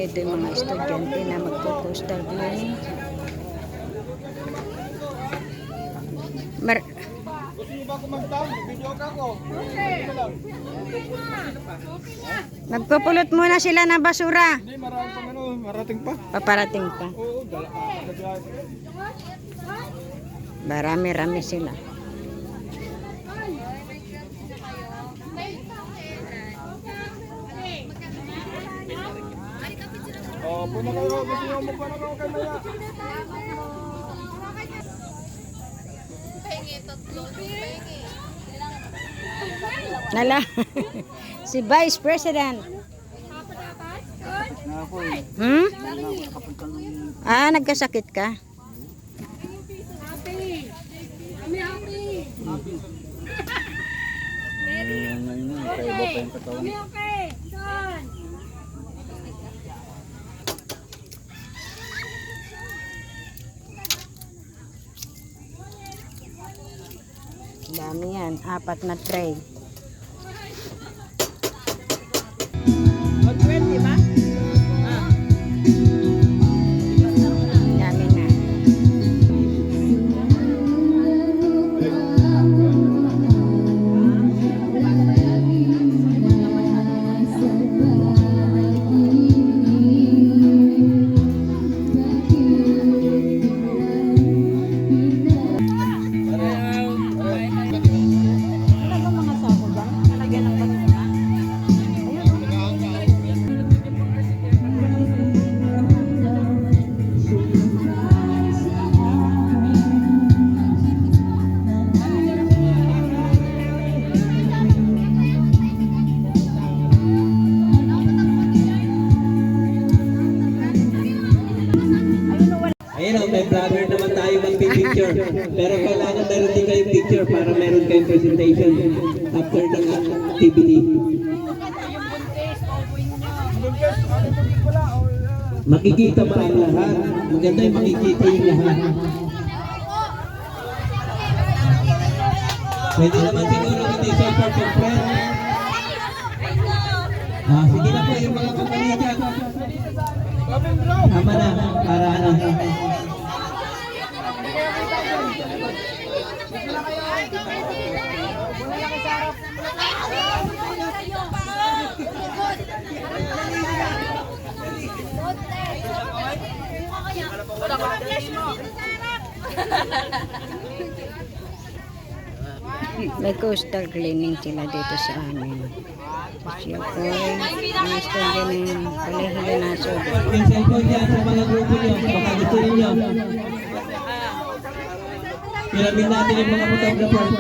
Ito yung mga estudyante na magpo-postal cleaning. Gusto niyo ba kumagtang? Video ka ko. Magpupulot muna sila ng basura. Hindi, marami pang ano, marating pa. Paparating pa. Oo, Marami-rami sila. Oh, puna kayo. Gusto niyo mo pa na kayo kay Maya. Nala. Si Vice President. Hmm? Nagkasakit ka? Dami yan. 4 na tray. 120 ba? Dami na. Ayun o, may vlogger naman tayo mag-picture. Pero kailangan meron din kayong picture para meron kayong presentation after ng activity. Makikita ba ang lahat? Maganda yung makikita yung lahat. Pwede naman siguro hindi sa perfect friend. Sige na po yung mga kapatid dyan. Tama na, para ano. May coastal cleaning sila dito sa amin. Siya po ay mga estudyante ng Kolehiyo Nasod. Yung cellphone dyan sa mga grupo nyo, baka gusto ninyo. Piramin natin yung mga photographer.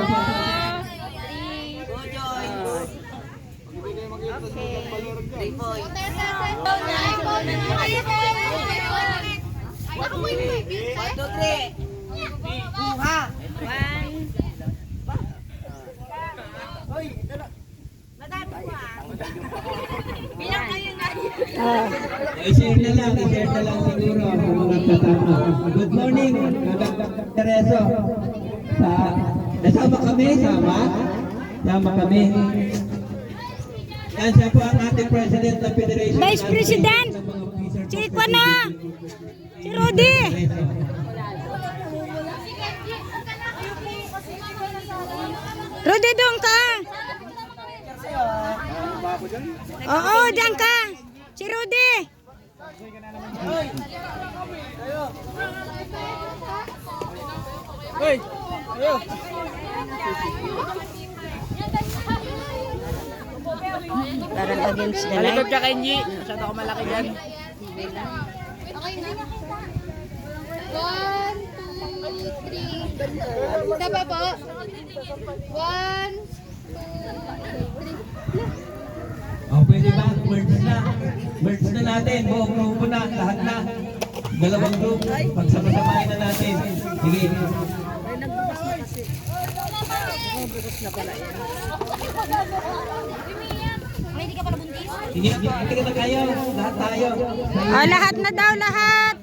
I-share na lang siguro sa mga kasama. Good morning, Madam Tereso. Nasama kami, sama kami. Yan siya po ang ating President ng Federation. Vice President! Si Ikwa na! Si Rudy! Rudy, doon ka! Oo, diyan ka! Si Rudy! Hey! Ayo! Parang against the Malikot light. ka, Kenji. Masyado ako malaki dyan. Okay na. 1, 2, 3. Isa pa po. 1, 2, 3. Pwede ba? Merge na. Merge na natin. Buong grupo na. Lahat na. Dalawang group. Pagsama-samahin na natin. Sige. Hindi ka pala buntis? Hindi ka na kayo. Lahat tayo. Lahat na daw, lahat!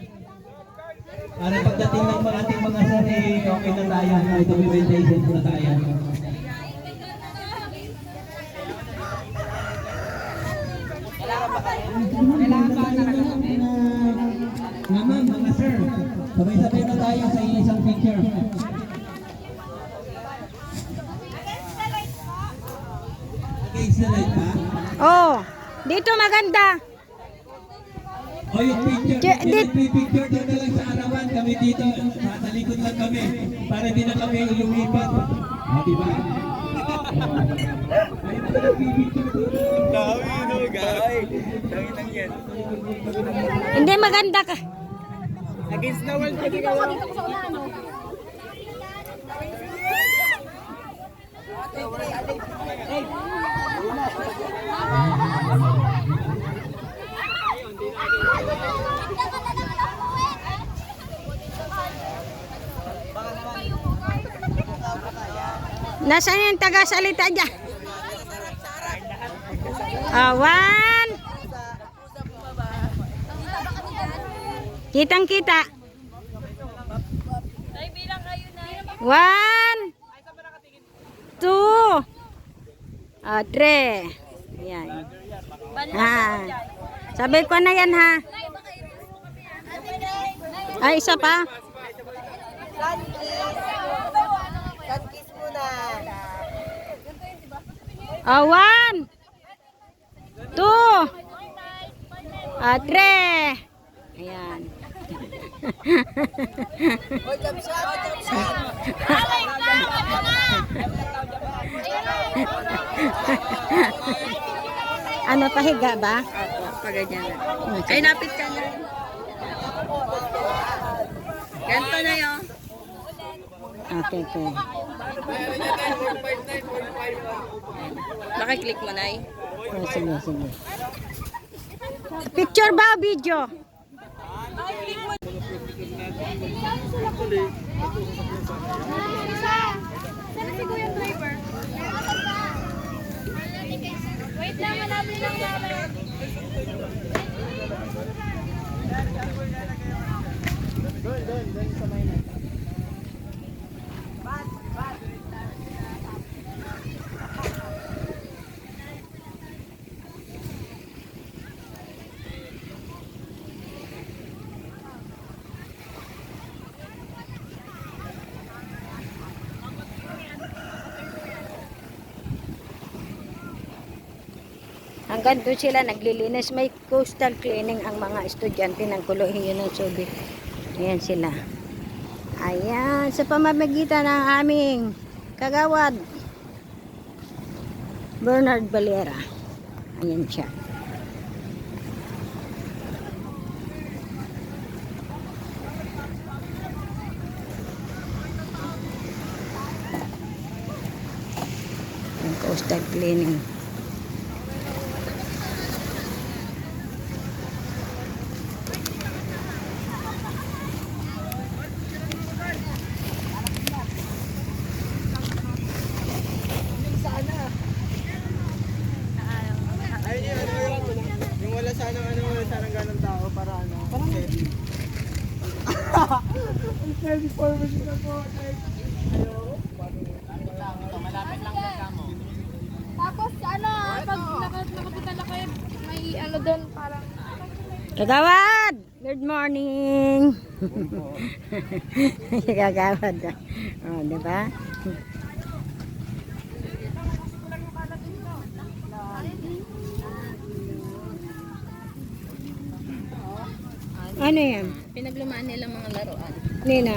Para pagdating ng mga ating mga sari, okay na tayo. May documentation na tayo. Kailangan ba? Ma'am, mga sir, sabay-sabay na tayo sa isang picture. Against the light pa? Oh, dito maganda. O yung picture, yung picture doon na lang sa arawan. Kami dito, sa likod lang kami. Para di na kami lumipat. O, diba? Ayun na lang picture doon. Hindi maganda ka. Against the wall, pwede ka. Nasaan yung taga-salita dyan? Awan. Kitang-kita. 1, 2, 3. Ayan. Sabay ko na yan ha. Ay, isa pa. Kiss muna. 1, 2, 3. Ayan. O, jump shot, jump shot. Ano, pahiga ba? Paganyan na. Ay, napit ka na. Ganto na yun. Okay, okay. Makiklik mo na eh. Oh, sige, sige. Picture ba o video? Sana si Kuya Driver. Wait lang, malapit lang namin. Hanggang doon sila naglilinis. May coastal cleaning ang mga estudyante ng Kolehiyo ng Subic. Ayan sila. Ayan, sa pamamagitan ng aming kagawad Bernard Valera. Ayan siya. Yung coastal cleaning. Yung wala sanang ganang tao para ano. Steady. Steady formation na po. Tapos ano, pag nakapunta na kayo, may ano doon parang Kagawad! Good morning! Kagawad. Oh, di ba? Ano yan? Pinaglumaan nilang mga laruan. Nina?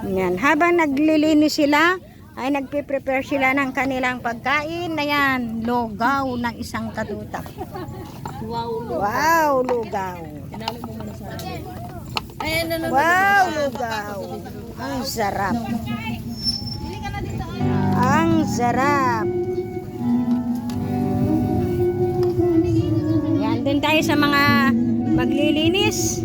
Yan. Habang naglilinis sila, ay nagpe-prepare sila ng kanilang pagkain na yan. Lugaw ng isang katutak. Wow, lugaw. Wow, lugaw. Ang sarap. Ang sarap. Yan din tayo sa mga maglilinis.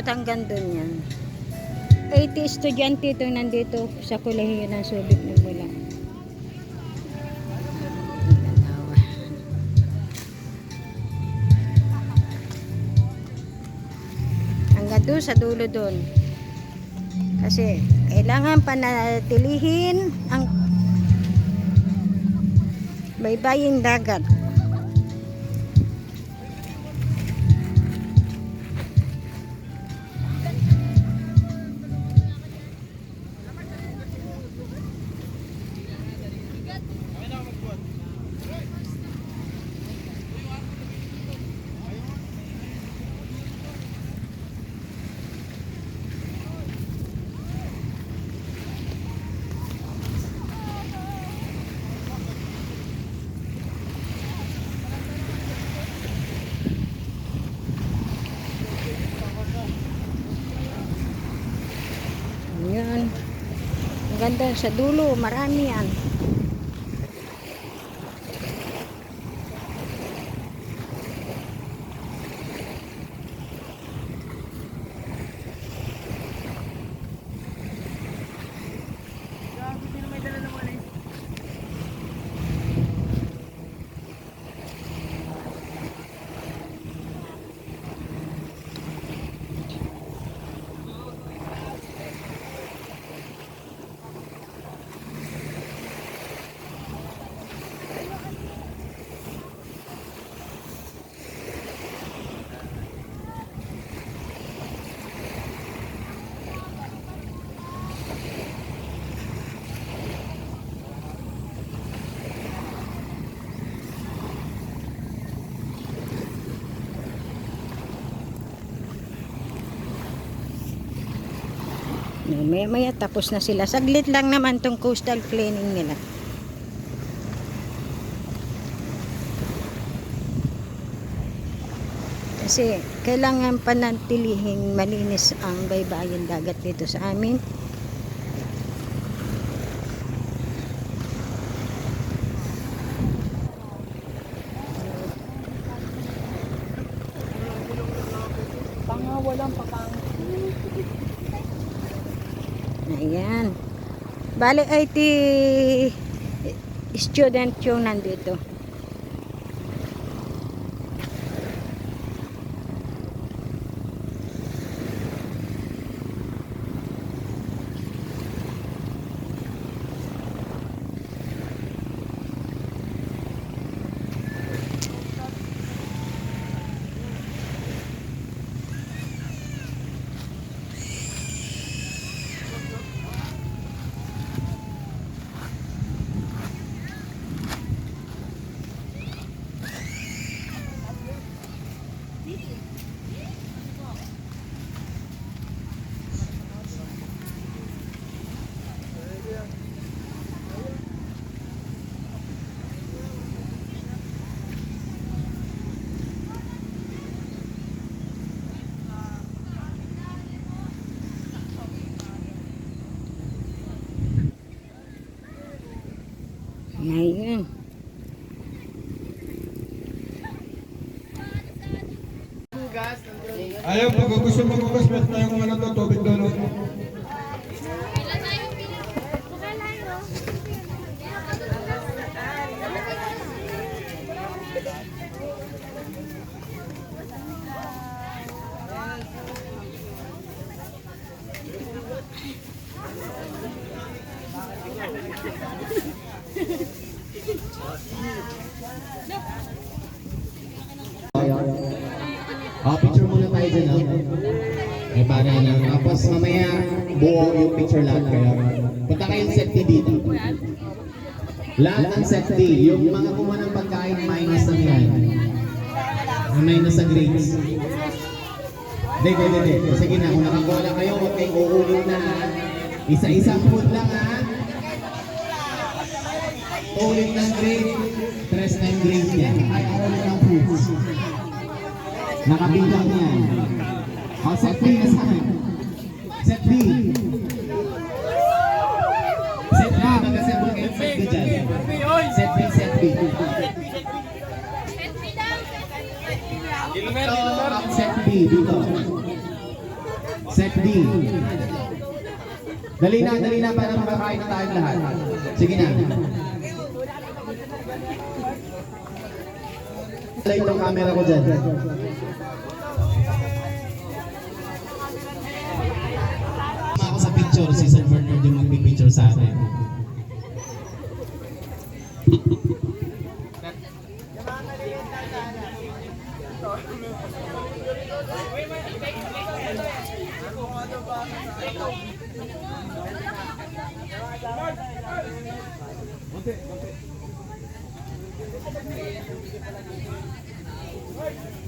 hanggang doon yan. 80 estudyante itong nandito sa kolehiyo ng Subic ng Bula. Hanggang doon sa dulo doon. Kasi kailangan panatilihin ang baybaying dagat. Yan. Ang ganda sa dulo, marami yan. Maya tapos na sila. Saglit lang naman tong coastal cleaning nila. Kasi kailangan panantilihing malinis ang baybayin dagat dito sa amin. Walang pakang. Ayan. Bale ay student yung nandito. Ngayon. Ayaw, pag gusto magugas, mas na yung ano to, tubig doon. Picture muna tayo dyan, ha? Ay, para lang. Tapos mamaya, buo yung picture lahat kayo. Punta kayong set D dito. Lahat ng set D, yung mga kumuha ng pagkain, minus na yan. Minus sa grades. Hindi. Sige na, kung nakakuha kayo, okay, uulit na. Isa-isang food lang, ha? Ulit ng grade, tres na yung grades niya. Ay, ulit ng foods. Nakabilang yan. O, set B na saan? Set B. Set B, mag-assemble kayo set B dyan. Set B. Ito ang set B dito. D. Dali na para makakain na tayong lahat. Sige na. Play itong camera ko dyan. Ako sa picture, si Sir Bernard yung magpipicture sa atin.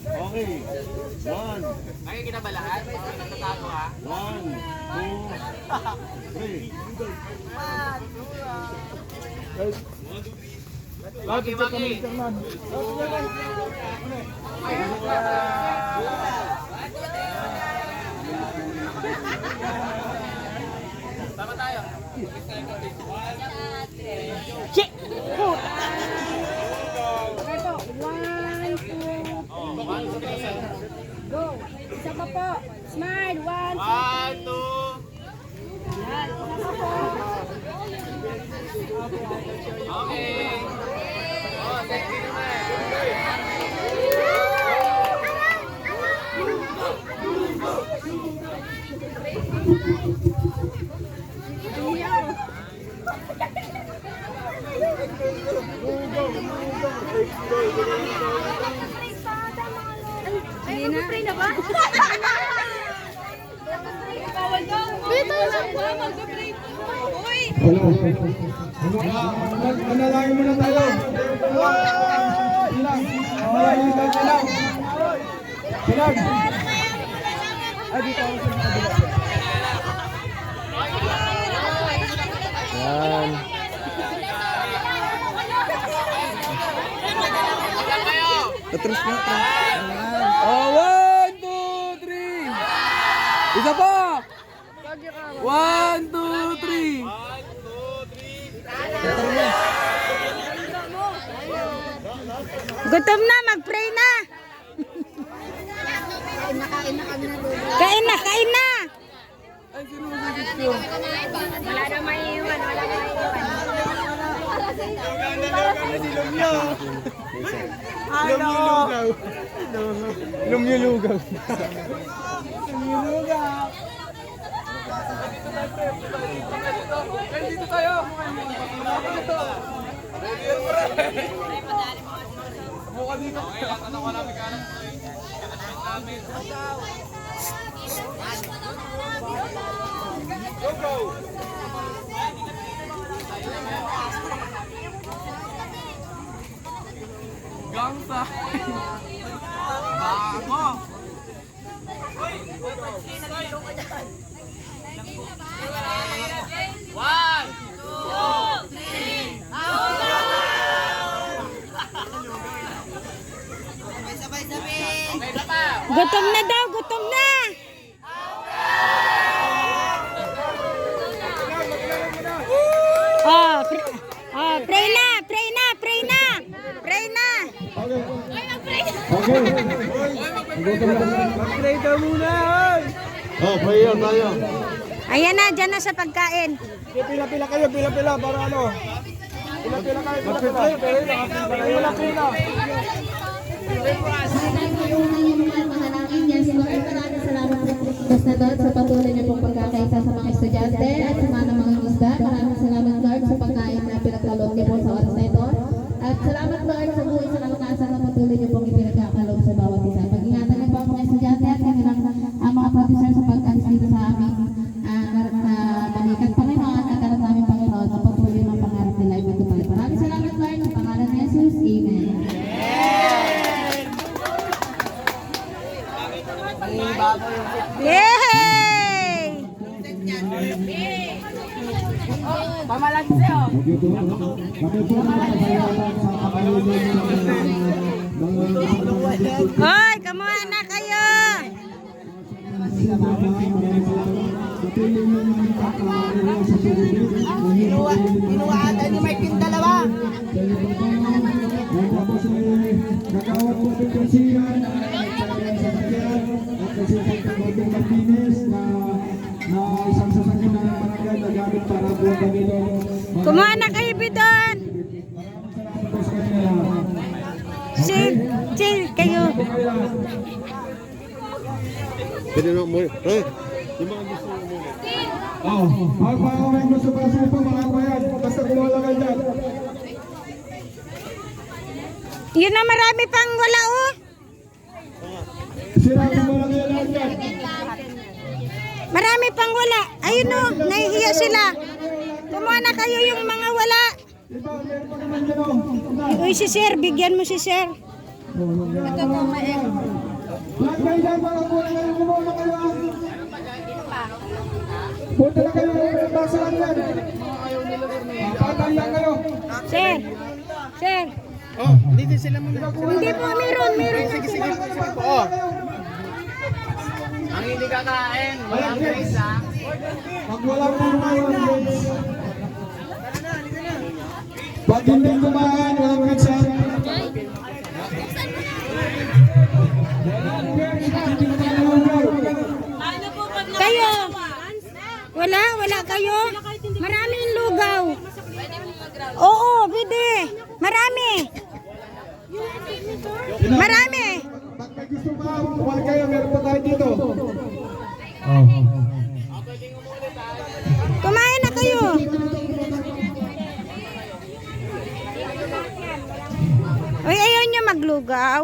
Okay. 1. Ay, kinabalaan? Natatago ha? 1, 2, 3. Maki, Maki. Tama tayo. Chik! Ito, 1, 2, go. Isa pa po. Smile, 1, 2. 1, 2. Yan, isa pa po. Okay. Oh, sexy naman. Ay, mag-pray na ba? Bawal daw. Dito, mag-pray po. Uy! Manalangin muna tayo. Bilang. Bilang. Bilang. Ay, dito ako sa kabila. Yan. Atras na. Oh, 1, 2, 3. Isa pa. 1, 2, 3. Gutom na, mag-pray na. Kain na, kain na. Ay, sino mag-gusto? Wala na may iwan, wala na may iwan. Lumyulugaw. Lumyulugaw. Lumyulugaw. Dito tayo. Buka dito. Go, go. Gangsta. Bago. One, two, three. Gutom na daw, gutom na. Oh, pray na, pray na, pray na. Pray na. Okay. Mag-pray ka muna. Oh, prayer tayo. Ayan na, dyan na sa pagkain. Pila-pila kayo, pila-pila para ano? Pila-pila kayo, pila-pila. Pila-pila. Mahalangin niya si Lord. Maraming salamat po Basta Lord sa patuloy niyo pong pagkakaisa sa mga estudyante at sa mga isda. Maraming salamat Lord sa pagkain na pinagkaloob niyo po sa oras na ito. At salamat Lord sa buhay sa kalakasan na patuloy niyo pong ipinagkakaloob sa bawat isa. Pag-ingatan niyo po ang mga estudyante at kanilang mga professor sa pag-alis dito sa aming balikan Panginoon at karang naming Panginoon sa patuloy ng pangarap nila ay matupad. Maraming salamat Lord sa pangalan ni Jesus. Amen. Yay! Pamalaki sa'yo. Hoy, kamuha na kayo. Inuwaan ni Martin dalawa. Nakawat po ng kasihan at sa sakyan at kasi sa Martinez na namin para po kami doon. Kumuha na kayo bidon. Chill kayo. Pwede na mo. Eh, yung mga gusto mo muna. Mga may gusto pa sa ito, mga bayan. Basta kumuha lang kayo dyan. Yun na marami pang wala oh. Sira kumuha lang kayo dyan. Marami pang wala. Ayun oh, nahihiya sila. Kumuha na kayo yung mga wala. Ito, meron pa naman dyan o. Uy si sir, bigyan mo si sir. Lahat kayo dyan, mga kuha kayo, kumuha na kayo. Punta na kayo, may basa lang yan. Patay lang kayo. Sir. Oh, dito sila muna. Hindi po, meron. Sige. Oo. Ang hindi kakain, walang grace ha. Pag wala po kayo, pag hindi kumain, walang pizza. Kayo. Wala kayo. Maraming lugaw. Oo, pwede. Marami. Pag may gusto ka, kumain kayo, meron pa tayo dito. Kumain na kayo. Uy, ayaw nyo maglugaw.